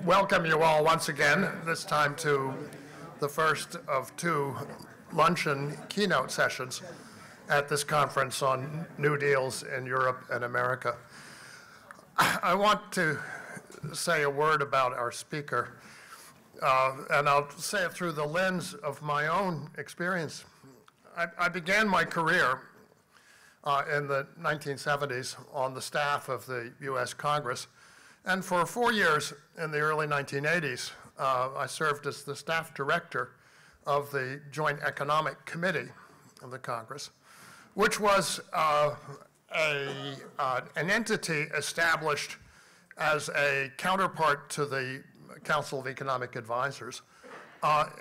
welcome you all once again, this time to the first of two luncheon keynote sessions at this conference on New Deals in Europe and America. I want to say a word about our speaker, and I'll say it through the lens of my own experience. I began my career in the 1970s on the staff of the U.S. Congress, and for 4 years in the early 1980s, I served as the staff director of the Joint Economic Committee of the Congress, which was an entity established as a counterpart to the Council of Economic Advisors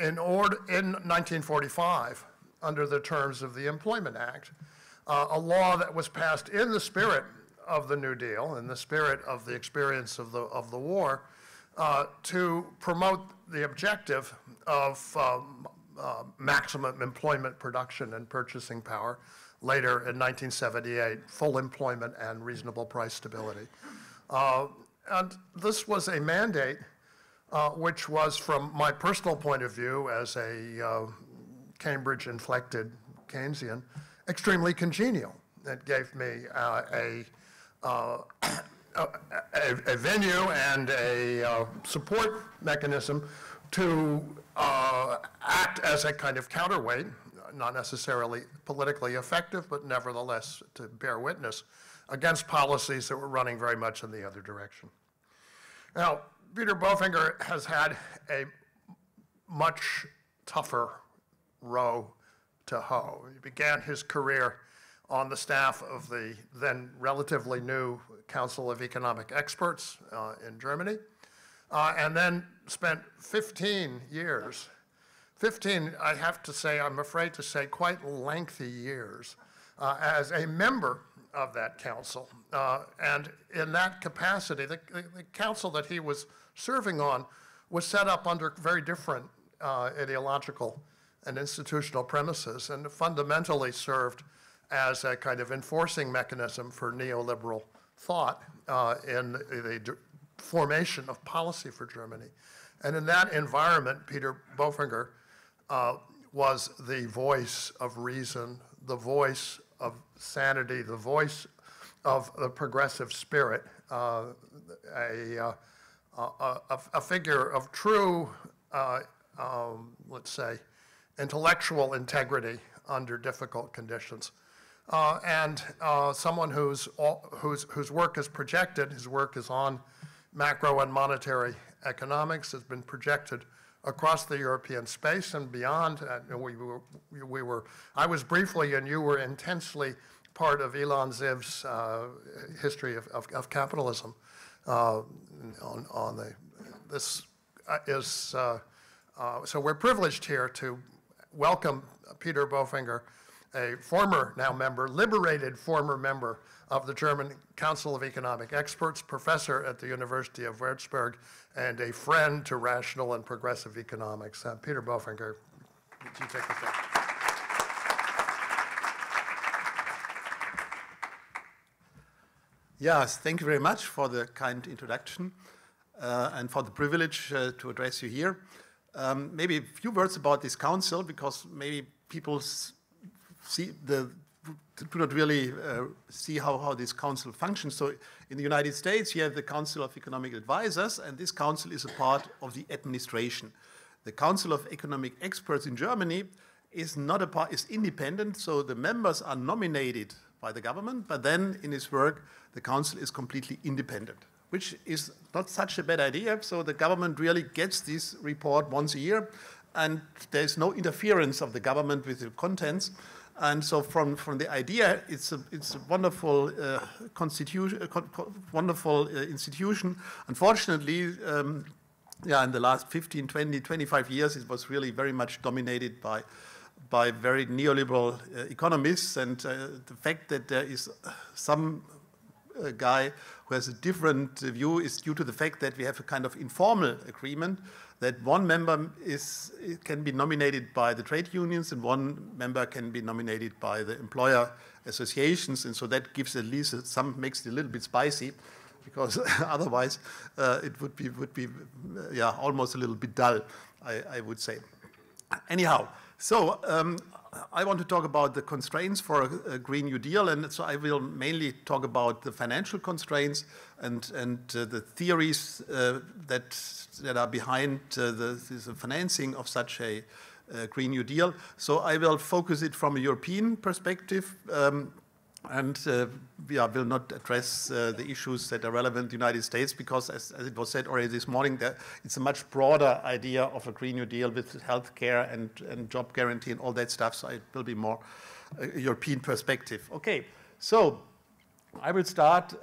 in 1945 under the terms of the Employment Act, a law that was passed in the spirit of the New Deal, in the spirit of the experience of the war, to promote the objective of maximum employment, production, and purchasing power. Later in 1978, full employment and reasonable price stability. And this was a mandate which was, from my personal point of view as a Cambridge-inflected Keynesian, extremely congenial. It gave me a venue and a support mechanism to act as a kind of counterweight, not necessarily politically effective, but nevertheless to bear witness against policies that were running very much in the other direction. Now, Peter Bofinger has had a much tougher row to hoe. He began his career on the staff of the then relatively new Council of Economic Experts in Germany, and then spent 15 years, 15, I have to say, I'm afraid to say, quite lengthy years as a member of that council. And in that capacity, the council that he was serving on was set up under very different ideological and institutional premises, and fundamentally served as a kind of enforcing mechanism for neoliberal thought in the formation of policy for Germany. And in that environment, Peter Bofinger was the voice of reason, the voice of sanity, the voice of the progressive spirit, a figure of true, let's say, intellectual integrity under difficult conditions. And someone whose work is projected, his work is on macro and monetary economics, has been projected across the European space and beyond. I was briefly, and you were intensely, part of Ilan Ziv's history of capitalism. So we're privileged here to welcome Peter Bofinger, a former now member, liberated former member of the German Council of Economic Experts, professor at the University of Würzburg, and a friend to rational and progressive economics. Peter Bofinger, would you take the floor? Yes, thank you very much for the kind introduction and for the privilege to address you here. Maybe a few words about this council, because maybe people do not really see how this council functions. So in the United States, you have the Council of Economic Advisors, and this council is a part of the administration. The Council of Economic Experts in Germany is independent, so the members are nominated by the government, but then in its work, the council is completely independent, which is not such a bad idea. So the government really gets this report once a year, and there is no interference of the government with the contents. And so from the idea, it's a wonderful wonderful institution. Unfortunately, in the last 15, 20, 25 years, it was really very much dominated by very neoliberal economists. And the fact that there is some guy who has a different view is due to the fact that we have a kind of informal agreement that one member can be nominated by the trade unions and one member can be nominated by the employer associations, and so that gives at least makes it a little bit spicy. because otherwise it would be yeah, almost a little bit dull, I would say. Anyhow, so I want to talk about the constraints for a Green New Deal, and so I will mainly talk about the financial constraints and the theories that are behind the financing of such a Green New Deal. So I will focus it from a European perspective, and we will not address the issues that are relevant in the United States, because as it was said already this morning, it's a much broader idea of a Green New Deal with healthcare and job guarantee and all that stuff, so it will be more a European perspective. Okay, so I will start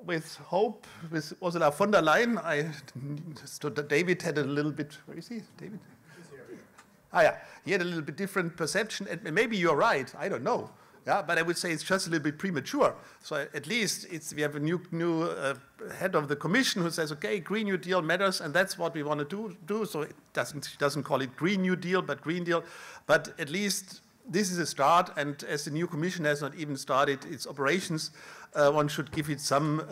with hope, with Ursula von der Leyen. David had a little bit, where is he, David? Ah, yeah, he had a little bit different perception, and maybe you're right, I don't know. Yeah, but I would say it's just a little bit premature. So at least we have a new head of the Commission who says, okay, Green New Deal matters, and that's what we want to do. So it doesn't call it Green New Deal, but Green Deal. But at least this is a start, and as the new Commission has not even started its operations, one should give it some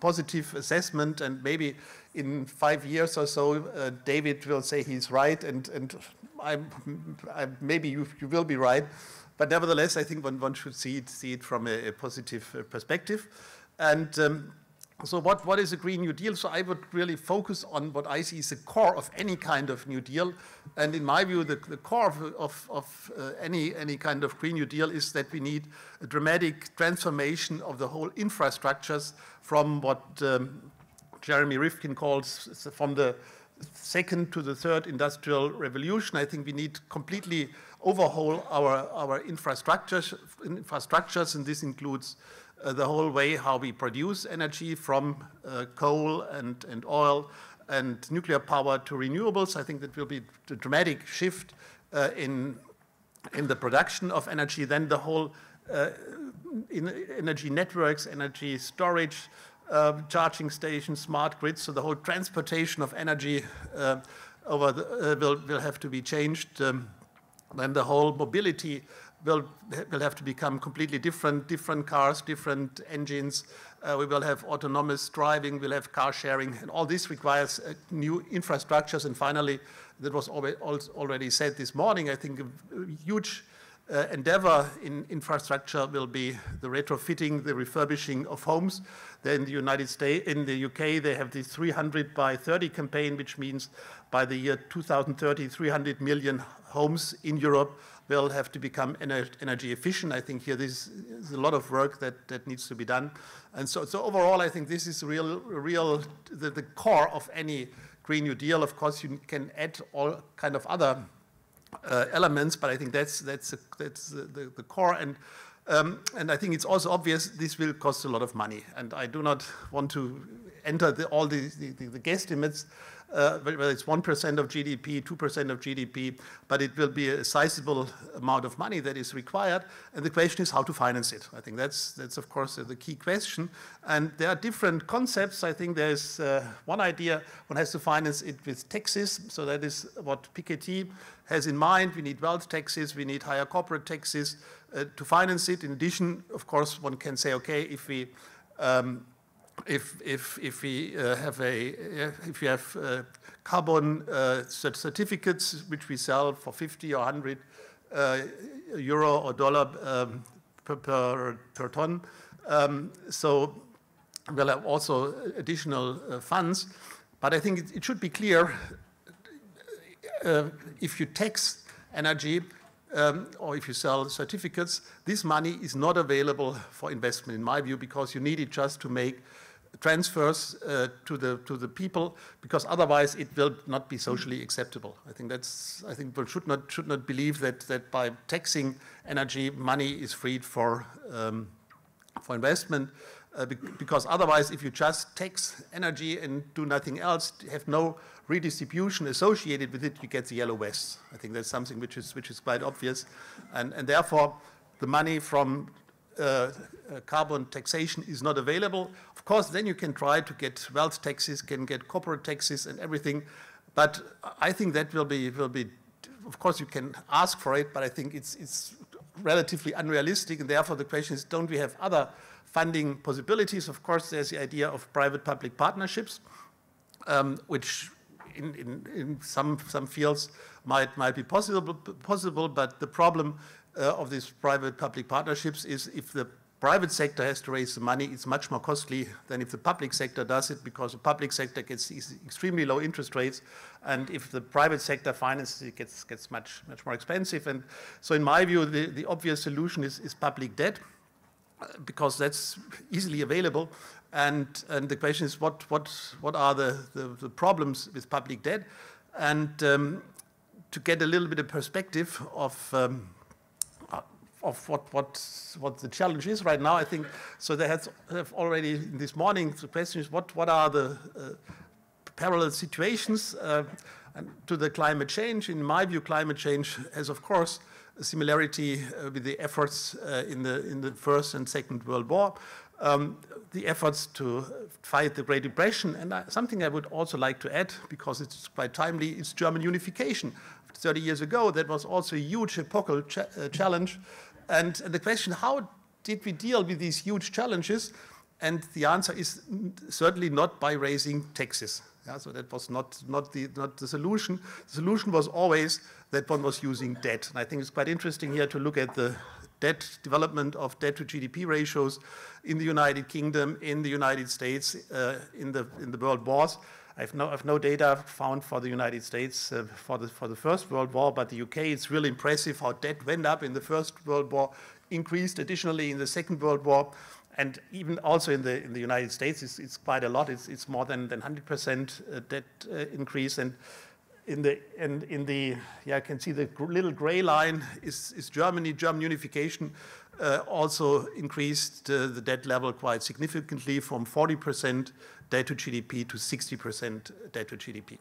positive assessment, and maybe in 5 years or so, David will say he's right, and maybe you will be right. But nevertheless, I think one should see it from a positive perspective. And so what is a Green New Deal? So I would really focus on what I see is the core of any kind of New Deal. And in my view, the core of any kind of Green New Deal is that we need a dramatic transformation of the whole infrastructures from what Jeremy Rifkin calls from the second to the third industrial revolution. I think we need completely overhaul our infrastructures, and this includes the whole way how we produce energy from coal and oil and nuclear power to renewables. I think that will be a dramatic shift in the production of energy. Then the whole energy networks, energy storage, charging stations, smart grids, so the whole transportation of energy will have to be changed. Then the whole mobility will have to become completely different cars, different engines. We will have autonomous driving, we'll have car sharing, and all this requires new infrastructures. And finally, that was already said this morning, I think a huge endeavor in infrastructure will be the retrofitting, the refurbishing of homes. Then in the United States, in the UK, they have the 300 by 30 campaign, which means by the year 2030, 300 million homes in Europe will have to become energy efficient. I think here there's a lot of work that needs to be done. And so overall, I think this is the core of any Green New Deal. Of course, you can add all kind of other elements, but I think that's the core, and I think it's also obvious this will cost a lot of money, and I do not want to enter all the guesstimates, whether it's 1% of GDP, 2% of GDP, but it will be a sizable amount of money that is required, and the question is how to finance it. I think that's of course the key question, and there are different concepts. I think there's one idea, one has to finance it with taxes, so that is what Piketty has in mind. We need wealth taxes, we need higher corporate taxes to finance it. In addition, of course, one can say, okay, if we have carbon certificates which we sell for 50 or 100 euro or dollar per ton, so we'll have also additional funds. But I think it should be clear, if you tax energy or if you sell certificates, this money is not available for investment, in my view, because you need it just to make transfers to the people, because otherwise it will not be socially acceptable. I think people should not believe that by taxing energy, money is freed for investment, because otherwise, if you just tax energy and do nothing else, have no redistribution associated with it, you get the yellow vests. I think that's something which is quite obvious, and therefore the money from carbon taxation is not available. Of course, then you can try to get wealth taxes, can get corporate taxes and everything, but I think that will be. Of course, you can ask for it, but I think it's relatively unrealistic, and therefore the question is, don't we have other funding possibilities. Of course, there's the idea of private-public partnerships, which in some fields might be possible, but the problem of these private-public partnerships is if the private sector has to raise the money, it's much more costly than if the public sector does it, because the public sector gets extremely low interest rates, and if the private sector finances it, gets much more expensive. And so in my view, the obvious solution is public debt, because that's easily available. And the question is, what are the problems with public debt? And to get a little bit of perspective of what the challenge is right now, I think, so they have already this morning, the question is what are the parallel situations to the climate change? In my view, climate change has, of course, a similarity with the efforts in the First and Second World War, the efforts to fight the Great Depression, and something I would also like to add, because it's quite timely, is German unification. 30 years ago, that was also a huge epochal challenge. And the question, how did we deal with these huge challenges? And the answer is certainly not by raising taxes. Yeah, so that was not the solution. The solution was always that one was using debt. And I think it's quite interesting here to look at the debt development of debt to GDP ratios in the United Kingdom, in the United States, in the world wars. I have no data found for the United States for the First World War, but the UK, it's really impressive how debt went up in the First World War, increased additionally in the Second World War, and even also in the United States, it's quite a lot. It's more than 100% debt increase, and in the you can see the little gray line is Germany. German unification also increased the debt level quite significantly from 40% debt to GDP to 60% debt to GDP.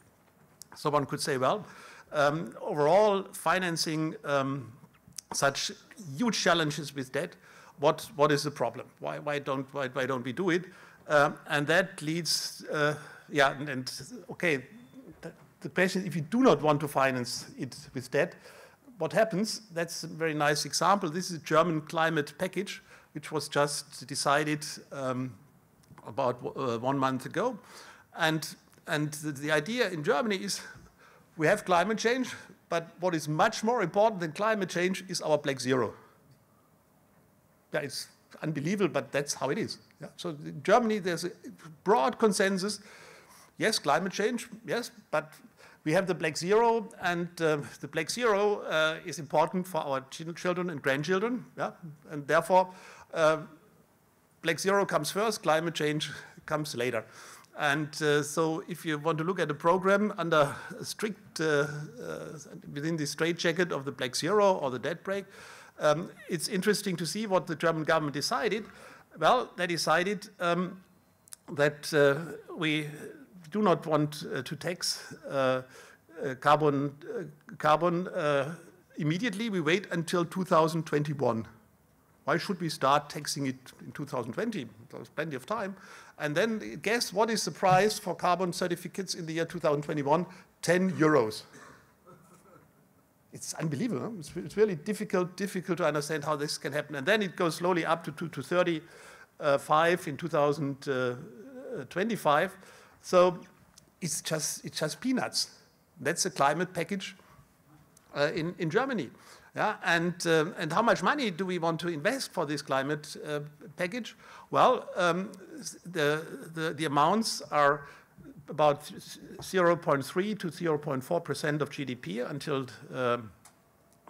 So one could say, well, overall financing such huge challenges with debt, what is the problem? Why don't we do it? And that leads, okay, the question, if you do not want to finance it with debt, what happens? That's a very nice example. This is a German climate package, which was just decided about 1 month ago. And the idea in Germany is we have climate change, but what is much more important than climate change is our black zero. Yeah, it's unbelievable, but that's how it is. Yeah? So in Germany, there's a broad consensus. Yes, climate change, yes, but we have the black zero, and the black zero is important for our children and grandchildren. Yeah? And therefore, black zero comes first, climate change comes later. And so if you want to look at a program under a strict, within the straitjacket of the black zero or the debt brake, it's interesting to see what the German government decided. Well, they decided that we do not want to tax carbon immediately. We wait until 2021. Why should we start taxing it in 2020? There's plenty of time. And then guess what is the price for carbon certificates in the year 2021? 10 euros. It's unbelievable. Huh? It's really difficult to understand how this can happen. And then it goes slowly up to 35 in 2025. So it's just peanuts. That's a climate package in Germany. Yeah, and how much money do we want to invest for this climate package? Well, the amounts are about 0.3 to 0.4% of GDP until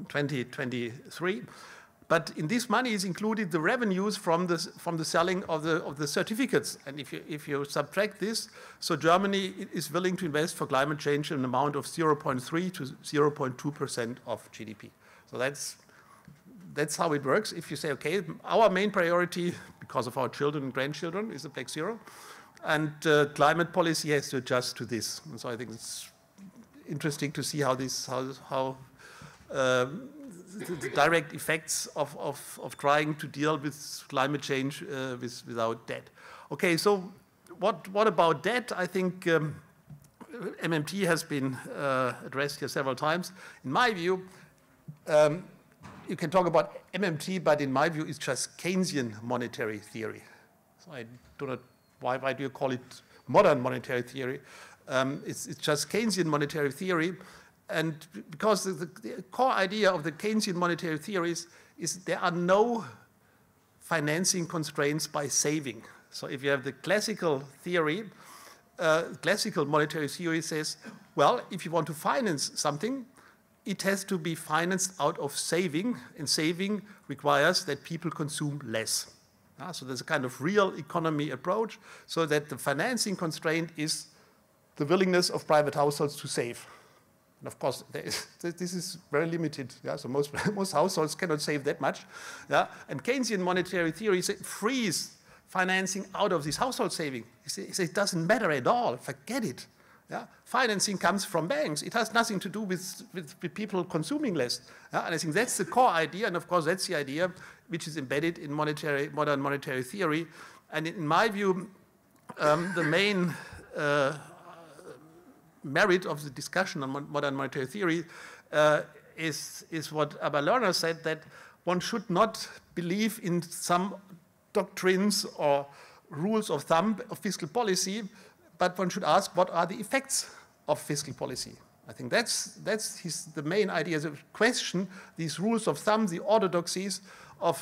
2023. But in this money is included the revenues from the selling of the certificates. And if you subtract this, so Germany is willing to invest for climate change an amount of 0.3 to 0.2% of GDP. So that's how it works. If you say, okay, our main priority, because of our children and grandchildren, is the black zero, and climate policy has to adjust to this. And so I think it's interesting to see how the direct effects of trying to deal with climate change without debt. Okay, so what about debt? I think MMT has been addressed here several times. In my view, you can talk about MMT, but in my view, it's just Keynesian monetary theory. So I do not, why do you call it modern monetary theory? It's just Keynesian monetary theory. And because the core idea of the Keynesian monetary theories is there are no financing constraints by saving. So if you have the classical theory, classical monetary theory says, well, if you want to finance something, it has to be financed out of saving, and saving requires that people consume less. So there's a kind of real economy approach, so that the financing constraint is the willingness of private households to save. And of course, this is very limited. Yeah? So most households cannot save that much. Yeah? And Keynesian monetary theory frees financing out of this household saving. It doesn't matter at all. Forget it. Yeah? Financing comes from banks. It has nothing to do with people consuming less. Yeah? And I think that's the core idea. And of course, that's the idea which is embedded in modern monetary theory. And in my view, the main merit of the discussion on modern monetary theory is what Abba Lerner said, that one should not believe in some doctrines or rules of thumb of fiscal policy, but one should ask what are the effects of fiscal policy. I think that's the main idea, to question these rules of thumb, the orthodoxies of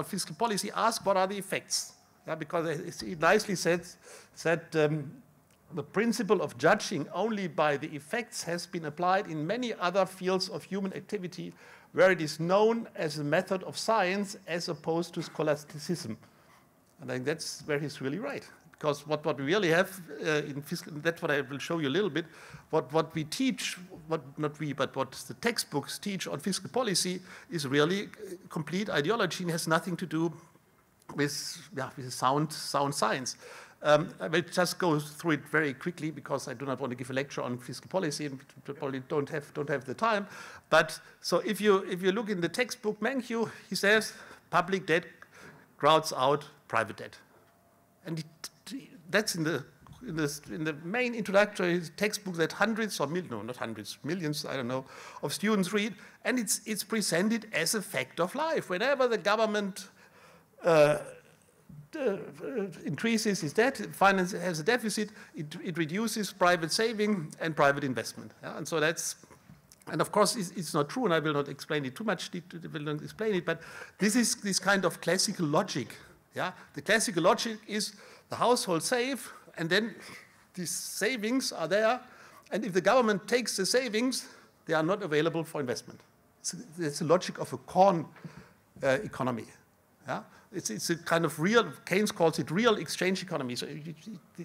fiscal policy, ask what are the effects. Yeah, because he nicely said that the principle of judging only by the effects has been applied in many other fields of human activity where it is known as a method of science as opposed to scholasticism. And I think that's where he's really right. Because what we really have in fiscal, that's what I will show you a little bit, what we teach, not we, but what the textbooks teach on fiscal policy is really complete ideology and has nothing to do with sound science. I will just go through it very quickly because I do not want to give a lecture on fiscal policy and probably don't have the time. But so if you look in the textbook Mankiw, he says public debt crowds out private debt, and that's in the main introductory textbook that hundreds or not hundreds, millions, I don't know, of students read, and it's presented as a fact of life. Whenever the government increases its debt, finance has a deficit, it reduces private saving and private investment. Yeah? And so that's, and of course it's not true, and I will not explain it too much, but this is this kind of classical logic. Yeah? The classical logic is the household save, and then these savings are there, and if the government takes the savings, they are not available for investment. It's the logic of a corn economy. Yeah? It's a kind of real, Keynes calls it real exchange economy. So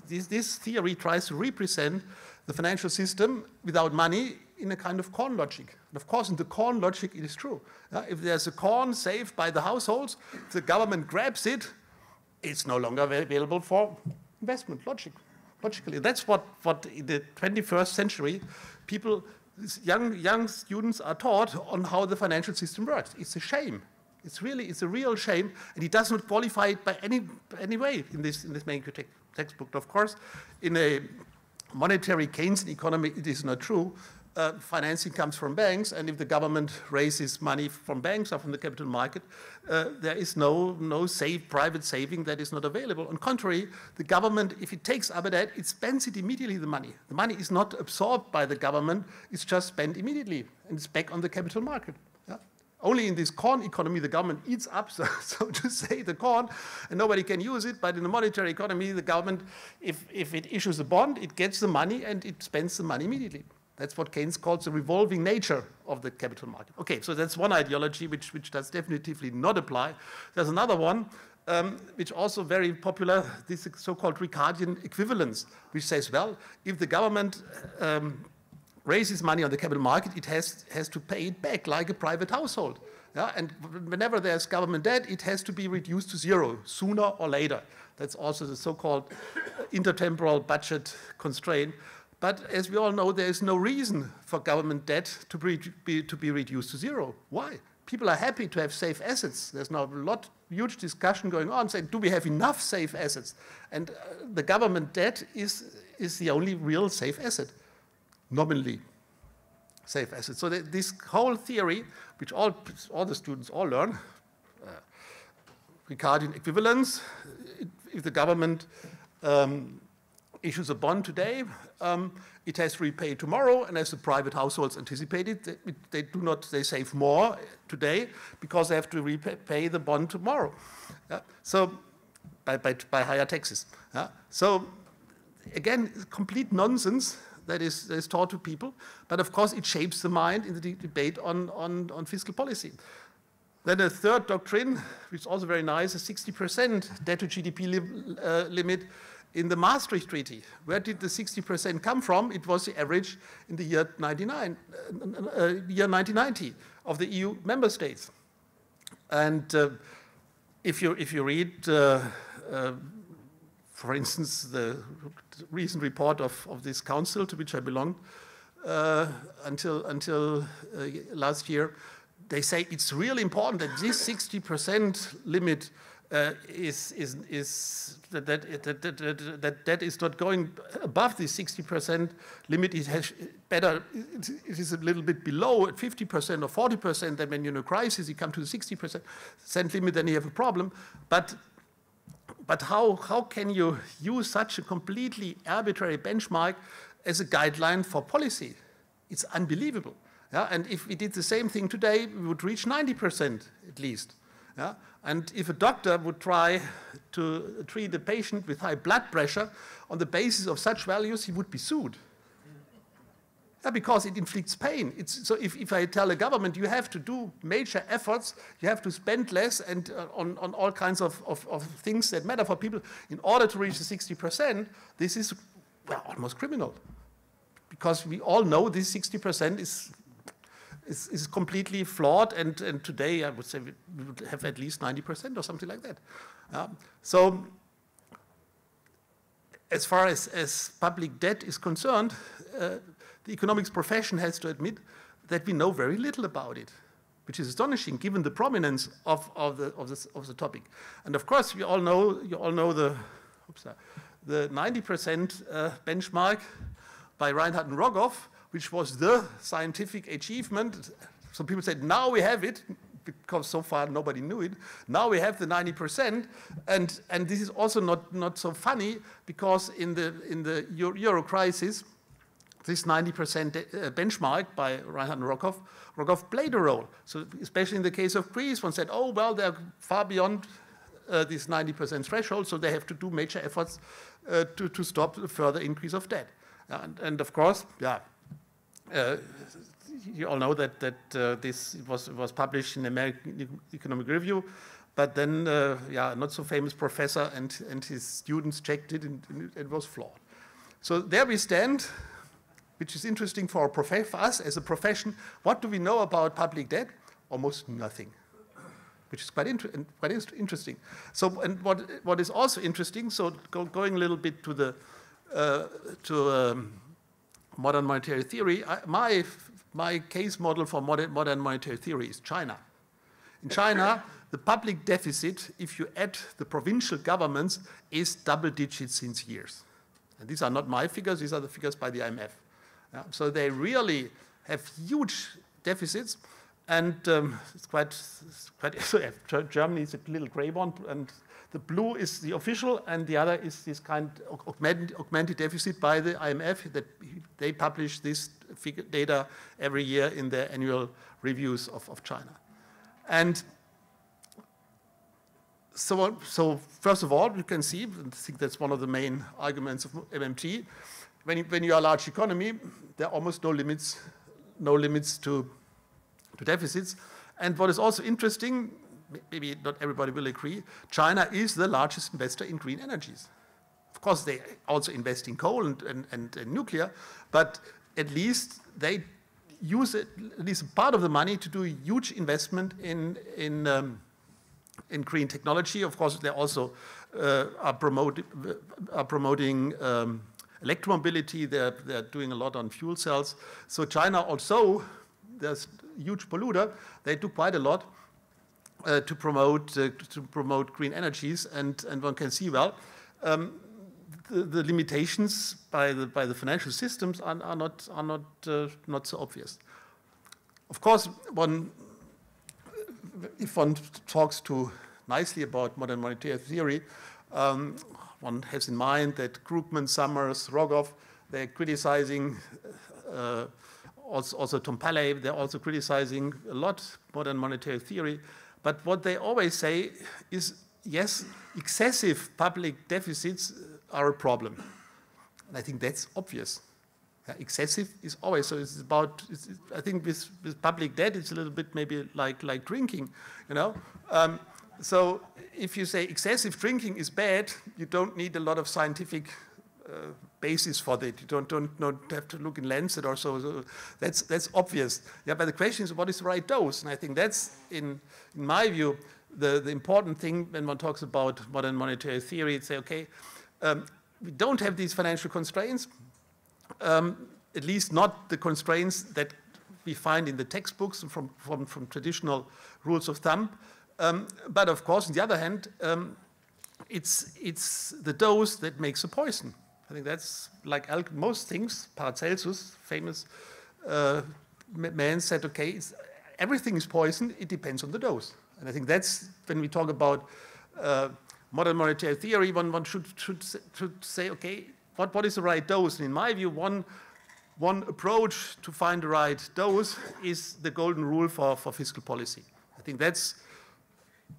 this theory tries to represent the financial system without money in a kind of corn logic. And of course, in the corn logic, it is true. If there's a corn saved by the households, if the government grabs it, it's no longer available for investment, logically. That's what in the 21st century, people, young students are taught on how the financial system works. It's a shame. It's a real shame, and it does not qualify it by any way in this Mankiw textbook. Of course, in a monetary Keynesian economy, it is not true. Financing comes from banks, and if the government raises money from banks or from the capital market, there is no private saving that is not available. On the contrary, the government, if it takes up a debt, it spends it immediately, the money. The money is not absorbed by the government, it's just spent immediately, and it's back on the capital market. Yeah? Only in this corn economy, the government eats up, so to say, the corn, and nobody can use it. But in the monetary economy, the government, if it issues a bond, it gets the money and it spends the money immediately. That's what Keynes calls the revolving nature of the capital market. Okay, so that's one ideology which does definitively not apply. There's another one which also very popular, this so-called Ricardian equivalence, which says, well, if the government raises money on the capital market, it has to pay it back like a private household. Yeah? And whenever there's government debt, it has to be reduced to zero, sooner or later. That's also the so-called intertemporal budget constraint. But as we all know, there is no reason for government debt to be reduced to zero. Why? People are happy to have safe assets. There's now huge discussion going on saying, do we have enough safe assets? And the government debt is the only real safe asset, nominally safe asset. So this whole theory, which all the students all learn, Ricardian equivalence. If the government issues a bond today, it has to repay tomorrow, and as the private households anticipated, they save more today because they have to repay the bond tomorrow. So by higher taxes. So again, complete nonsense that is taught to people, but of course it shapes the mind in the debate on fiscal policy. Then a third doctrine, which is also very nice, a 60% debt to GDP limit in the Maastricht Treaty. Where did the 60% come from? It was the average in the year 1990 of the EU member states. And if you read, for instance, the recent report of this council to which I belonged until last year, they say it's really important that this 60% limit that is not going above the 60% limit. It is a little bit below at 50% or 40%. Then when you're in a crisis, you come to the 60% limit, then you have a problem. But how can you use such a completely arbitrary benchmark as a guideline for policy? It's unbelievable. Yeah? And if we did the same thing today, we would reach 90% at least. Yeah? And if a doctor would try to treat a patient with high blood pressure on the basis of such values, he would be sued. Yeah, because it inflicts pain. So if I tell a government, you have to do major efforts, you have to spend less and on all kinds of things that matter for people in order to reach the 60%, this is almost criminal. Because we all know this 60% is completely flawed, and today I would say we would have at least 90% or something like that. So as far as public debt is concerned, the economics profession has to admit that we know very little about it, which is astonishing given the prominence of the topic. And of course, you all know the 90% benchmark by Reinhardt and Rogoff, which was the scientific achievement. Some people said, now we have it, because so far nobody knew it. Now we have the 90%, and this is also not so funny, because in the Euro crisis, this 90% benchmark by Reinhardt and Rogoff played a role. So especially in the case of Greece, one said, oh, well, they're far beyond this 90% threshold, so they have to do major efforts to stop the further increase of debt. And of course, you all know that this was published in the American Economic Review, but then not so famous professor and his students checked it, and it was flawed. So there we stand, which is interesting for us as a profession. What do we know about public debt? Almost nothing, which is quite interesting. So, and what is also interesting, so going a little bit to the modern monetary theory, my case model for modern monetary theory is China. In China, the public deficit, if you add the provincial governments, is double digits since years. And these are not my figures, these are the figures by the IMF. So they really have huge deficits, and it's quite so Germany is a little gray one, and the blue is the official, and the other is this kind of augmented deficit by the IMF. That they publish this data every year in their annual reviews of China. And so first of all, you can see, I think that's one of the main arguments of MMT. When you are a large economy, there are almost no limits to deficits. And what is also interesting, maybe not everybody will agree, China is the largest investor in green energies. Of course, they also invest in coal and nuclear, but at least they use at least part of the money to do a huge investment in green technology. Of course, they also are promoting electromobility. They're doing a lot on fuel cells. So China also, there's a huge polluter. They do quite a lot to promote green energies, and one can see, well, the limitations by the financial systems are not so obvious. Of course, if one talks to nicely about modern monetary theory. One has in mind that Krugman, Summers, Rogoff, they're criticizing, also Tom Paley, they're also criticizing a lot modern monetary theory. But what they always say is, yes, excessive public deficits are a problem. And I think that's obvious. Excessive is always, so it's about, I think with public debt, it's a little bit maybe like drinking, you know. So if you say excessive drinking is bad, you don't need a lot of scientific basis for that. You don't have to look in Lancet or so. So that's obvious. Yeah, but the question is, what is the right dose? And I think that's, in my view, the important thing when one talks about modern monetary theory. It's say, okay, we don't have these financial constraints, at least not the constraints that we find in the textbooks from traditional rules of thumb. But of course, on the other hand, it's the dose that makes the poison. I think that's like most things. Paracelsus, famous man, said, okay, everything is poison, it depends on the dose. And I think that's, when we talk about modern monetary theory, one should say, okay, what is the right dose? And in my view, one approach to find the right dose is the golden rule for fiscal policy. I think that's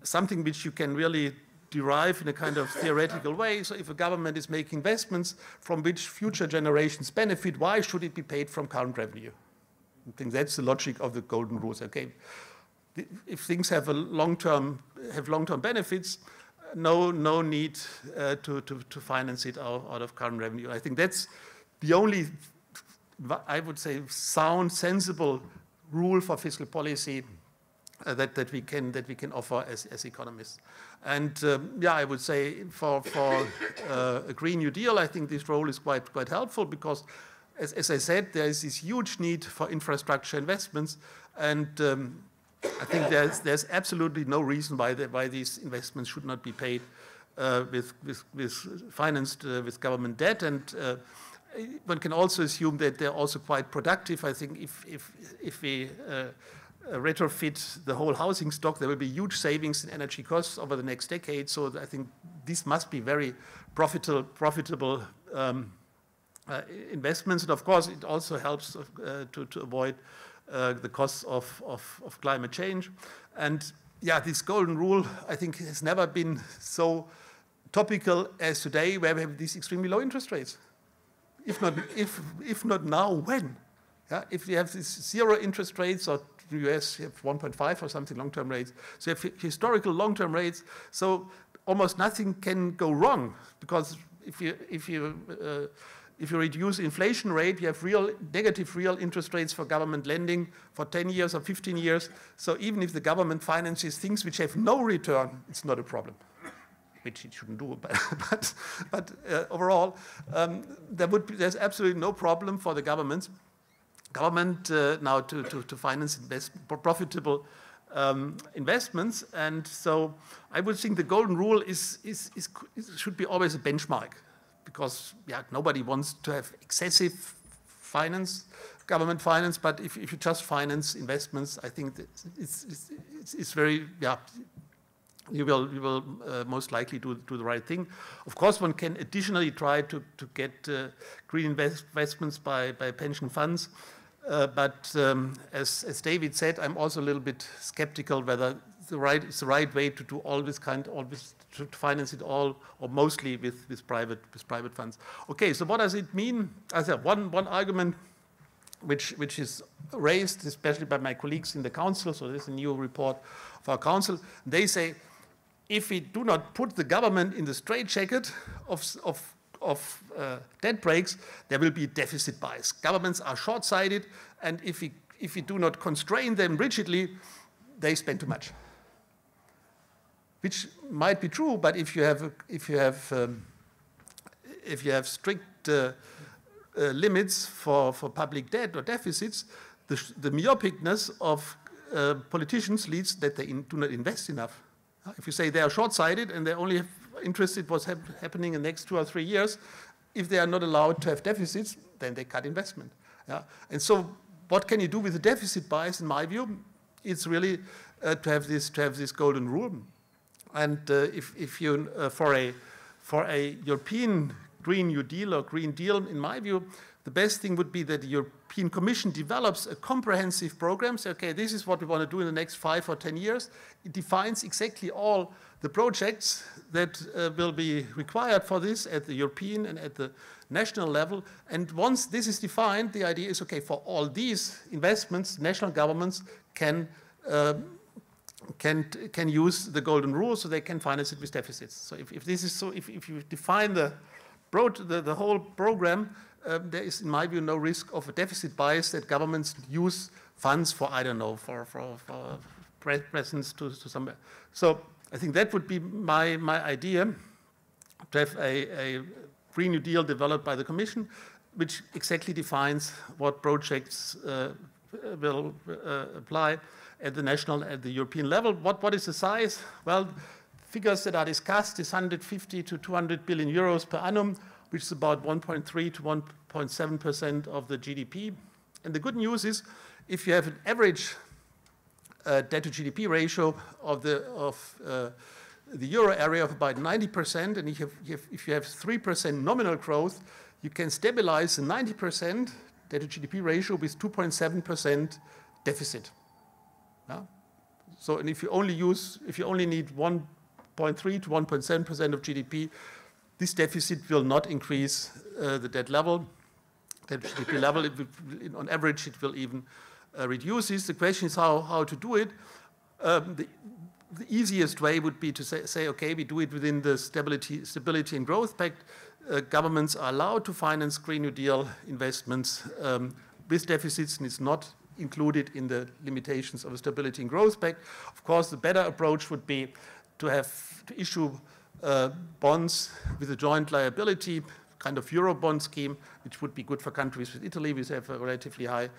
something which you can really derive in a kind of theoretical way. So if a government is making investments from which future generations benefit, why should it be paid from current revenue? I think that's the logic of the golden rules. Okay, if things have long-term benefits, no need to finance it out of current revenue. I think that's the only, I would say, sound, sensible rule for fiscal policy that we can offer as economists. And yeah, I would say for a Green New Deal, I think this role is quite helpful because, as I said, there is this huge need for infrastructure investments, and I think there's absolutely no reason why these investments should not be paid financed with government debt. And one can also assume that they're also quite productive. I think if we retrofit the whole housing stock, there will be huge savings in energy costs over the next decade. So I think these must be very profitable investments. And of course, it also helps to avoid the costs of climate change. And yeah, this golden rule, I think, has never been so topical as today, where we have these extremely low interest rates. If not now, when? Yeah, if we have these 0 interest rates, or the US you have 1.5 or something long-term rates, so you have historical long-term rates, so almost nothing can go wrong, because if you reduce the inflation rate, you have negative real interest rates for government lending for 10 years or 15 years. So even if the government finances things which have no return, it's not a problem, which it shouldn't do. But overall, there's absolutely no problem for the government now to finance profitable investments. And so I would think the golden rule should be always a benchmark. Because yeah, nobody wants to have excessive government finance, but if you just finance investments, I think that it's very, yeah, you will most likely do the right thing. Of course, one can additionally try to get green investments by pension funds, but as David said, I'm also a little bit skeptical whether it's the right way to do all this to finance it all, or mostly with private funds. Okay, so what does it mean? I said one argument which is raised, especially by my colleagues in the council. So this is a new report of our council. They say, if we do not put the government in the straitjacket of debt breaks, there will be deficit bias. Governments are short-sighted, and if we do not constrain them rigidly, they spend too much. Which might be true, but if you have strict limits for public debt or deficits, the myopicness of politicians leads that they do not invest enough. If you say they are short-sighted and they're only interested in what's happening in the next 2 or 3 years, if they are not allowed to have deficits, then they cut investment. Yeah? And so what can you do with the deficit bias? In my view, it's really to have this golden rule. And if you for a European Green New Deal or Green Deal, in my view, the best thing would be that the European Commission develops a comprehensive program. Say, okay, this is what we want to do in the next 5 or 10 years. It defines exactly all the projects that will be required for this at the European and at the national level. And once this is defined, the idea is, okay, for all these investments, national governments can use the golden rule, so they can finance it with deficits. So if this is so, if you define the whole program, there is, in my view, no risk of a deficit bias that governments use funds for, I don't know, for presents to somewhere. So I think that would be my idea, to have a Green New Deal developed by the Commission, which exactly defines what projects will apply at the national, at the European level. What is the size? Well, figures that are discussed is 150 to 200 billion euros per annum, which is about 1.3 to 1.7% of the GDP. And the good news is, if you have an average debt to GDP ratio of the euro area of about 90%, and if you have 3% nominal growth, you can stabilize the 90% debt to GDP ratio with 2.7% deficit. Yeah? So, and if you only need 1.3 to 1.7% of GDP, this deficit will not increase the debt level. Debt to GDP level, on average, it will even reduce this. The question is how to do it. The easiest way would be to say, okay, we do it within the Stability and Growth Pact. Governments are allowed to finance Green New Deal investments with deficits, and it's not included in the limitations of a Stability and Growth Pact. Of course, the better approach would be to issue bonds with a joint liability, kind of Eurobond scheme, which would be good for countries with Italy, which have a relatively high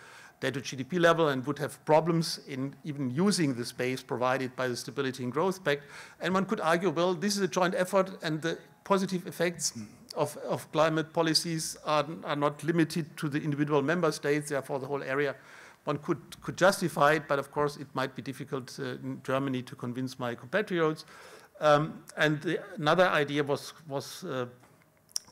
debt to GDP level and would have problems in even using the space provided by the Stability and Growth Pact. And one could argue, well, this is a joint effort, and the positive effects of climate policies are not limited to the individual member states, therefore the whole area. One could justify it, but of course it might be difficult in Germany to convince my compatriots. Another idea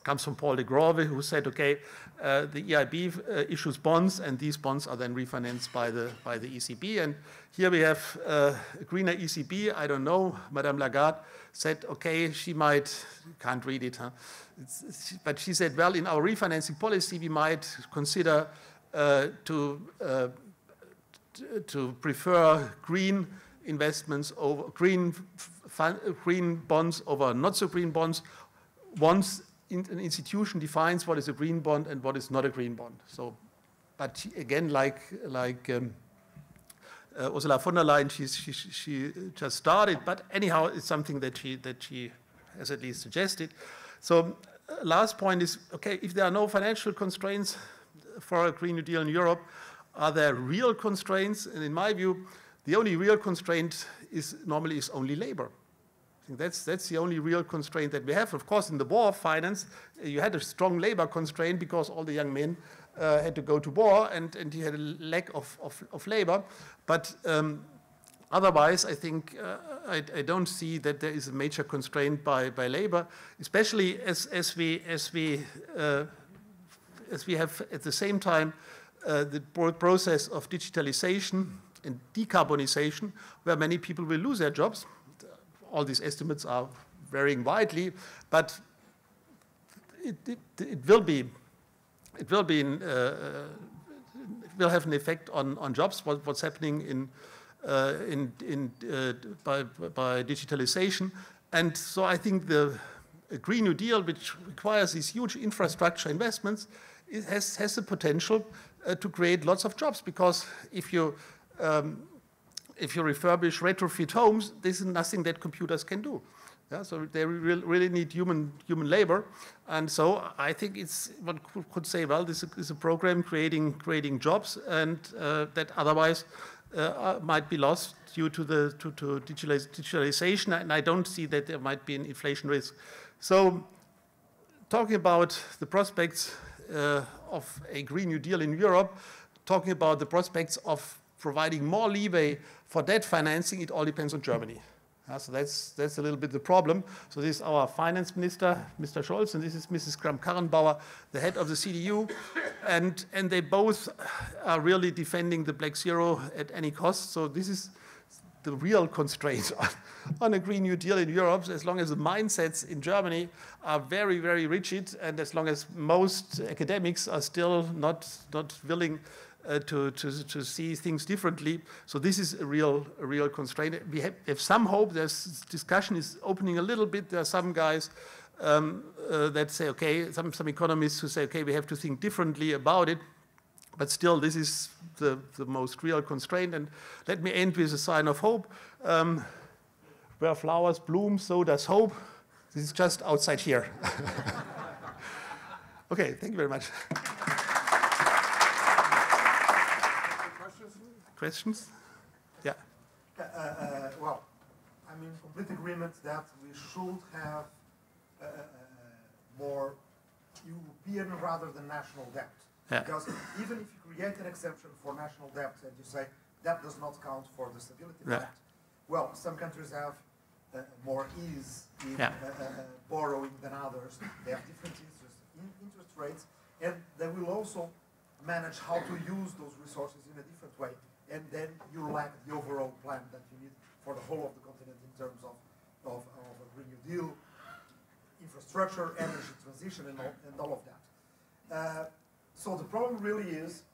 comes from Paul de Grove, who said, okay, the EIB issues bonds, and these bonds are then refinanced by the ECB. And here we have a greener ECB. I don't know. Madame Lagarde said, okay, she might, can't read it, huh? But she said, well, in our refinancing policy, we might consider to prefer green investments over green bonds over not so green bonds once an institution defines what is a green bond and what is not a green bond. So, but she, again, like Ursula von der Leyen, she just started. But anyhow, it's something that she has at least suggested. So, last point is, okay, if there are no financial constraints for a Green New Deal in Europe, are there real constraints? And in my view, the only real constraint normally is only labor. I think that's the only real constraint that we have. Of course, in the war finance, you had a strong labor constraint because all the young men had to go to war, and you had a lack of labor. But otherwise, I think I don't see that there is a major constraint by labor, especially as we have at the same time the process of digitalization and decarbonization, where many people will lose their jobs. All these estimates are varying widely, but it will have an effect on jobs. What's happening by digitalization, and so I think the Green New Deal, which requires these huge infrastructure investments, it has the potential to create lots of jobs, because if you refurbish, retrofit homes, this is nothing that computers can do. Yeah, so they really need human labor, and so I think one could say, well, this is a program creating jobs, and that otherwise might be lost due to digitalization, and I don't see that there might be an inflation risk. So, talking about the prospects of a Green New Deal in Europe, talking about the prospects of providing more leeway for debt financing, it all depends on Germany. So that's a little bit the problem. So this is our finance minister, Mr. Scholz, and this is Mrs. Kramp-Karrenbauer, the head of the CDU. And they both are really defending the black zero at any cost. So this is the real constraint on a Green New Deal in Europe, as long as the mindsets in Germany are very, very rigid, and as long as most academics are still not willing to see things differently. So this is a real constraint. We have some hope. There's discussion is opening a little bit. There are some guys that say, okay, some economists who say, okay, we have to think differently about it. But still, this is the most real constraint. And let me end with a sign of hope. Where flowers bloom, so does hope. This is just outside here. Okay, thank you very much. Questions? Yeah. Well, I'm in complete agreement that we should have more European rather than national debt. Yeah. Because even if you create an exception for national debt and you say that does not count for the stability Yeah. pact, well, some countries have more ease in Yeah. borrowing than others. They have different interest rates, and they will also manage how to use those resources in a different way. And then you lack the overall plan that you need for the whole of the continent in terms of a Green New Deal, infrastructure, energy transition, and all of that. So the problem really is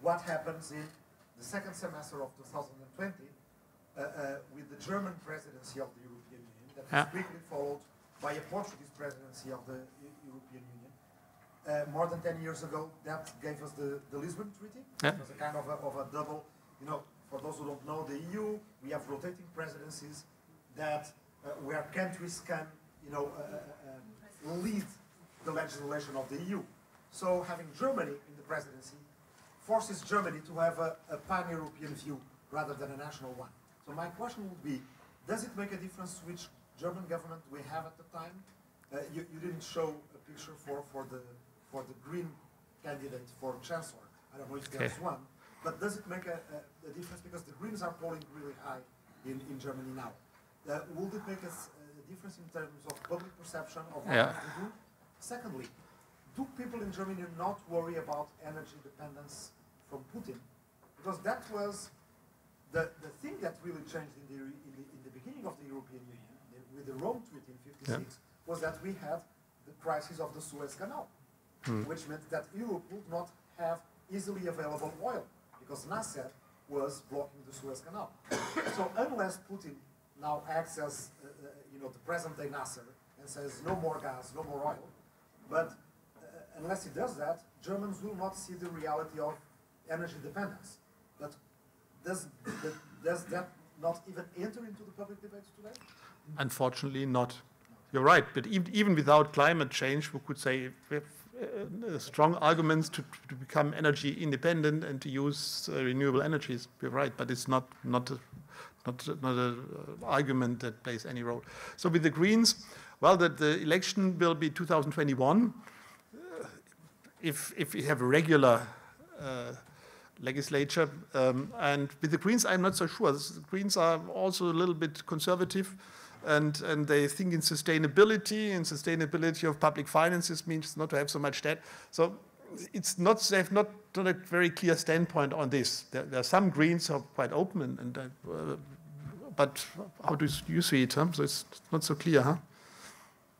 what happens in the second semester of 2020 with the German presidency of the European Union, that was quickly followed by a Portuguese presidency of the European Union. More than 10 years ago, that gave us the Lisbon Treaty. Yeah. It was a kind of a double, for those who don't know the EU, we have rotating presidencies that where countries can, lead the legislation of the EU. So having Germany in the presidency forces Germany to have a pan-European view rather than a national one. So my question would be, does it make a difference which German government we have at the time? You didn't show a picture for the Green candidate for Chancellor. I don't know if there's one, but does it make a difference? Because the Greens are polling really high in Germany now. Will it make a difference in terms of public perception of what to do? Secondly, do people in Germany not worry about energy dependence from Putin? Because that was the thing that really changed in the beginning of the European Union, with the Rome Treaty in '56, was that we had the crisis of the Suez Canal, which meant that Europe would not have easily available oil, because Nasser was blocking the Suez Canal. So unless Putin now acts as the present-day Nasser and says no more gas, no more oil, but unless he does that, Germans will not see the reality of energy dependence. But does that not even enter into the public debates today? Unfortunately not. You're right, but even without climate change, we could say we have strong arguments to become energy independent and to use renewable energies. You're right, but it's not an argument that plays any role. So with the Greens, well, the election will be 2021. If we have a regular legislature, and with the Greens, I'm not so sure. The Greens are also a little bit conservative, and they think in sustainability, and sustainability of public finances means not to have so much debt. So it's not, they have not done a very clear standpoint on this. There are some Greens who are quite open, but how do you see it? Huh? So it's not so clear, huh?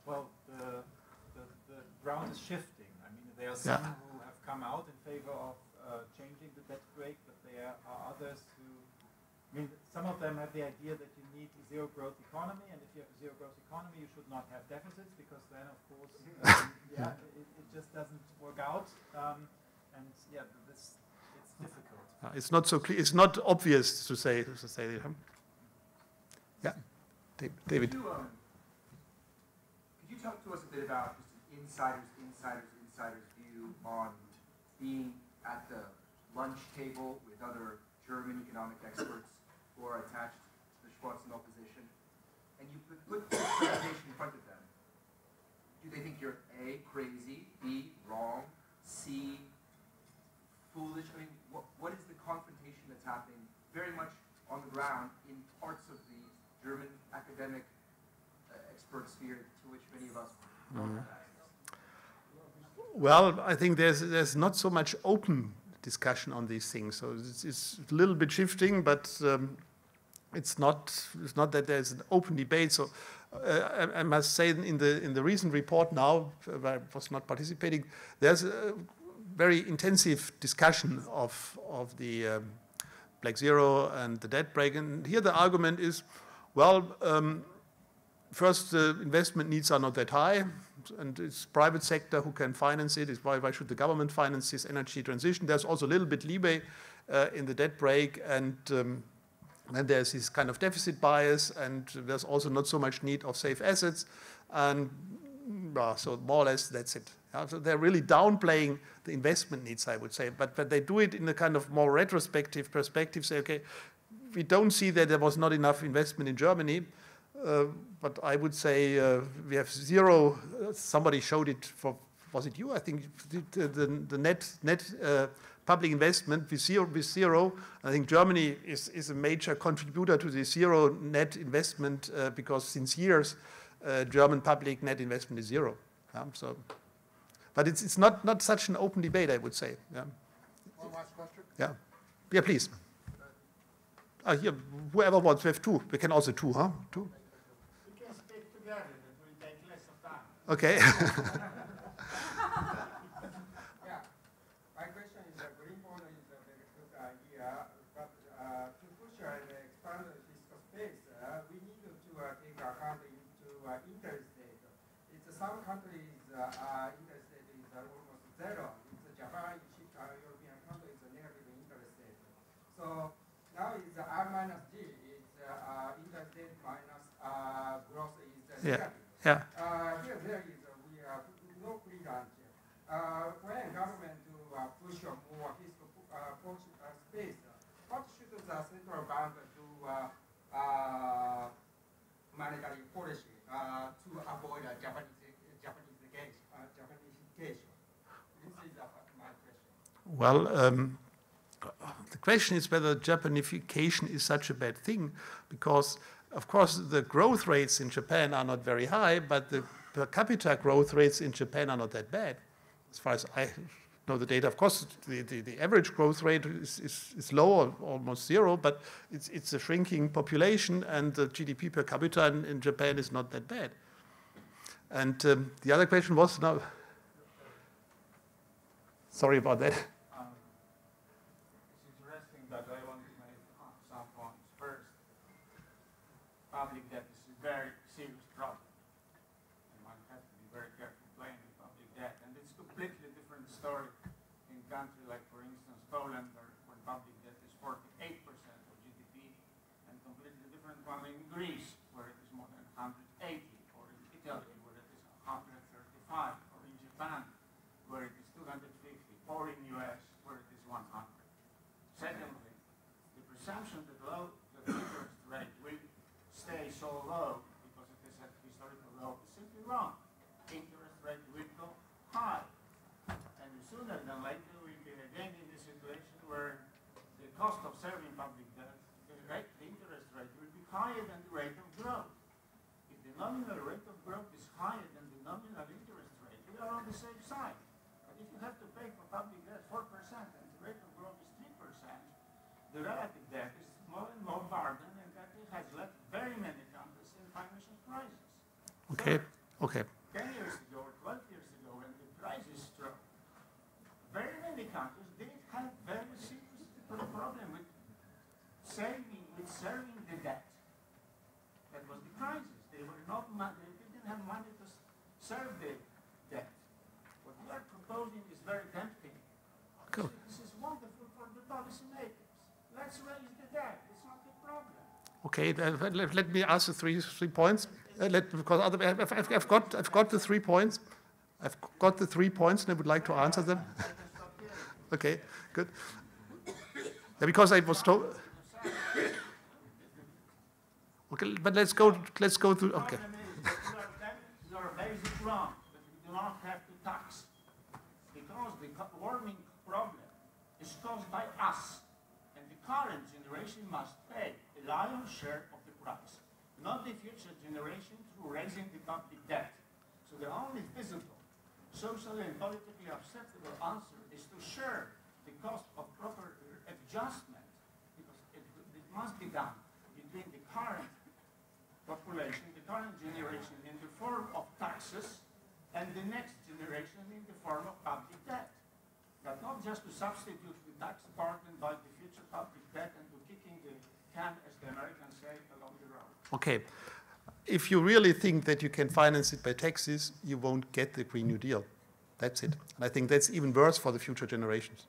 Well, the ground is shifting. I mean, there are some who have come out in favor of changing the debt break, but there are others who, I mean, some of them have the idea that you need a zero growth economy, and if you have a zero growth economy, you should not have deficits, because then, of course, it just doesn't work out. It's difficult. It's not so clear. It's not obvious to say that. Yeah, David. Could you talk to us a bit about just an insider's view on being at the lunch table with other German economic experts who are attached to the Schwarzenegger position, and you put the presentation in front of them? Do they think you're A, crazy, B, wrong, C, foolish? I mean, what is the confrontation that's happening very much on the ground in parts of the German sphere to which many of us don't have access? Well, I think there's not so much open discussion on these things. So it's a little bit shifting, but it's not that there's an open debate. So I must say in the recent report now, where I was not participating, there's a very intensive discussion of the Black Zero and the debt break. And here the argument is, well, first, the investment needs are not that high, and it's private sector who can finance it. Why should the government finance this energy transition? There's also a little bit leeway in the debt break, and then there's this kind of deficit bias, and there's also not so much need of safe assets, and so more or less that's it. So they're really downplaying the investment needs, I would say, but they do it in a kind of more retrospective perspective, say, okay, we don't see that there was not enough investment in Germany, but I would say we have zero. Somebody showed it was it you? I think the net public investment with zero. I think Germany is a major contributor to the zero net investment because since years German public net investment is zero. But it's not such an open debate, I would say. One last question? Yeah, please. Here, whoever wants, we have two. We can also two, huh? Two. We can speak together, it will take less of time. Okay. Yeah, my question is that green bond is a very good idea, but to push and expand the fiscal space, we need to take account into interest rate. It's some countries interest rate is almost zero. It's Japan, European countries negative interest rate. So now it's R minus G. It's interest rate minus growth is negative. Yeah. Here there is we have no free lunch. When government to push a more fiscal space, what should the central bank do monetary policy to avoid a Japanesification? This is my question. Well, the question is whether Japanification is such a bad thing, because, of course, the growth rates in Japan are not very high, but the per capita growth rates in Japan are not that bad. As far as I know the data, of course, the average growth rate is low, or almost zero, but it's a shrinking population, and the GDP per capita in Japan is not that bad. And the other question was now. Sorry about that. It's interesting, but I want to make some points. First, public debt is a very serious problem, and one has to be very careful playing with public debt. And it's a completely different story in a country like, for instance, Poland, where public debt is 48% of GDP, and completely different one in Greece, where it is more than 180, or in Italy, where it is 135, or in Japan, where it is 250, or in US, where it is 100. Secondly, the presumption that the interest rate will stay so low because it is at historical low is simply wrong. Interest rate will go high. And sooner than later we'll be again in the situation where the cost of serving public debt, the interest rate will be higher than the rate of growth. If the nominal rate of growth is higher than the nominal interest rate, we are on the safe side. But if you have to pay for public debt 4% and the rate of growth is 3%, the relative debt is more and more burden, and that it has left very many countries in financial crisis. Okay. So, Okay. 10 years ago or 12 years ago, when the crisis struck, very many countries did have very serious problem with serving the debt. That was the crisis. They were not they didn't have money to serve the debt. What we are proposing is very tempting. Cool. This is wonderful for the policymakers. Let's raise the debt. It's not a problem. Okay. Let me ask the three points. Because I've got the 3 points. I've got the 3 points, and I would like to answer them. Okay. Good. Yeah, because I was told. Okay, but let's go through. Okay. You are basically wrong, but we do not have to tax, because the warming problem is caused by us, and the current generation must pay a lion's share of the price, not the future generation through to raising the public debt. So the only visible, socially and politically acceptable answer is to share the cost of proper adjustment, because it must be done between the current population, the current generation in the form of taxes, and the next generation in the form of public debt. But not just to substitute the tax burden by the future public debt and to kicking the can, as the Americans say, along the road. Okay. If you really think that you can finance it by taxes, you won't get the Green New Deal. That's it. And I think that's even worse for the future generations.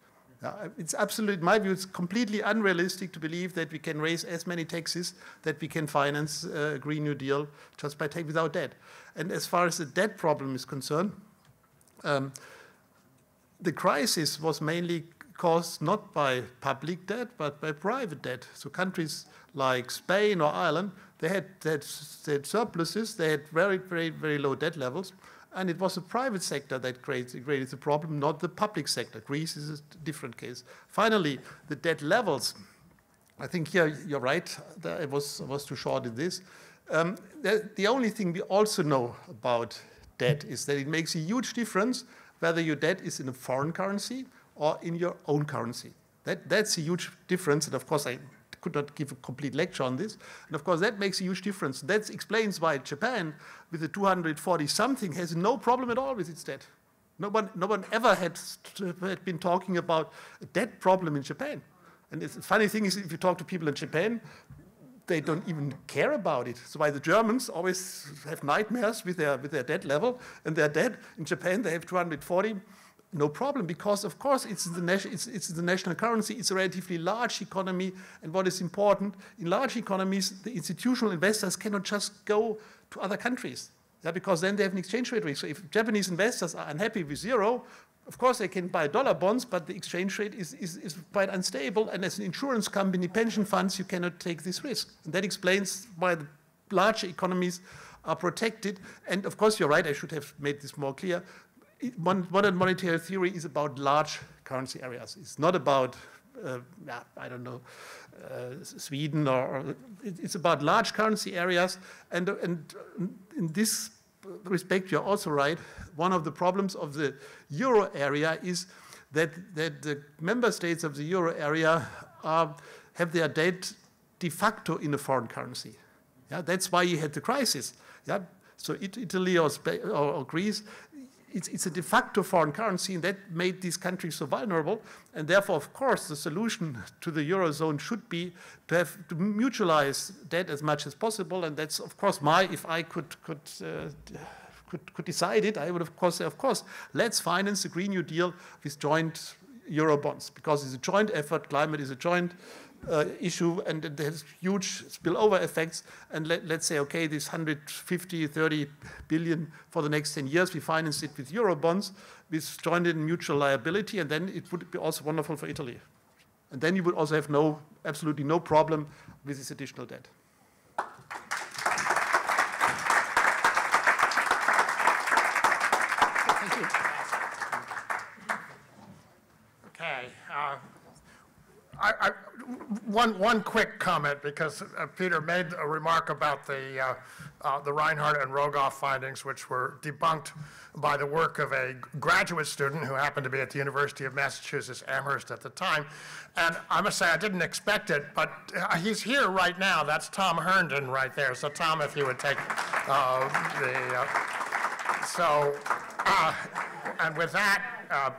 It's absolutely, in my view, it's completely unrealistic to believe that we can raise as many taxes that we can finance a Green New Deal just by without debt. And as far as the debt problem is concerned, the crisis was mainly caused not by public debt, but by private debt. So countries like Spain or Ireland, they had surpluses, they had very, very, very low debt levels, and it was the private sector that created the problem, not the public sector. Greece is a different case. Finally, the debt levels, I think here you're right, I was too short in this. The only thing we also know about debt is that it makes a huge difference whether your debt is in a foreign currency or in your own currency. That's a huge difference, and of course I could not give a complete lecture on this. And of course that makes a huge difference. That explains why Japan, with the 240-something, has no problem at all with its debt. No one ever had been talking about a debt problem in Japan. And the funny thing is, if you talk to people in Japan, they don't even care about it. So why the Germans always have nightmares with their debt level, and their debt in Japan, they have 240. No problem, because of course it's the national currency, it's a relatively large economy, and what is important, in large economies, the institutional investors cannot just go to other countries, because then they have an exchange rate risk. So if Japanese investors are unhappy with zero, of course they can buy dollar bonds, but the exchange rate is quite unstable, and as an insurance company, pension funds, you cannot take this risk. And that explains why the larger economies are protected, and of course you're right, I should have made this more clear. Modern monetary theory is about large currency areas. It's not about, I don't know, Sweden, or it's about large currency areas. And in this respect, you're also right. One of the problems of the euro area is that the member states of the euro area have their debt de facto in a foreign currency. Yeah, that's why you had the crisis. Yeah, so Italy or Greece. It's a de facto foreign currency, and that made these countries so vulnerable. And therefore, of course, the solution to the Eurozone should be to mutualize debt as much as possible. And that's, of course, if I could decide it, I would, of course, say, of course, let's finance the Green New Deal with joint Euro bonds, because it's a joint effort. Climate is a joint issue, and it has huge spillover effects. And let's say, okay, this 30 billion for the next 10 years, we finance it with Euro bonds, with joint and mutual liability, and then it would be also wonderful for Italy. And then you would also have absolutely no problem with this additional debt. Thank you. Okay. One quick comment, because Peter made a remark about the Reinhardt and Rogoff findings, which were debunked by the work of a graduate student who happened to be at the University of Massachusetts Amherst at the time. And I must say, I didn't expect it, but he's here right now. That's Tom Herndon right there. So Tom, if you would take and with that,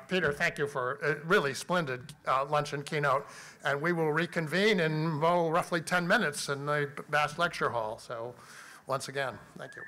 Peter, thank you for a really splendid luncheon keynote. And we will reconvene in, roughly 10 minutes in the Bass Lecture Hall. So once again, thank you.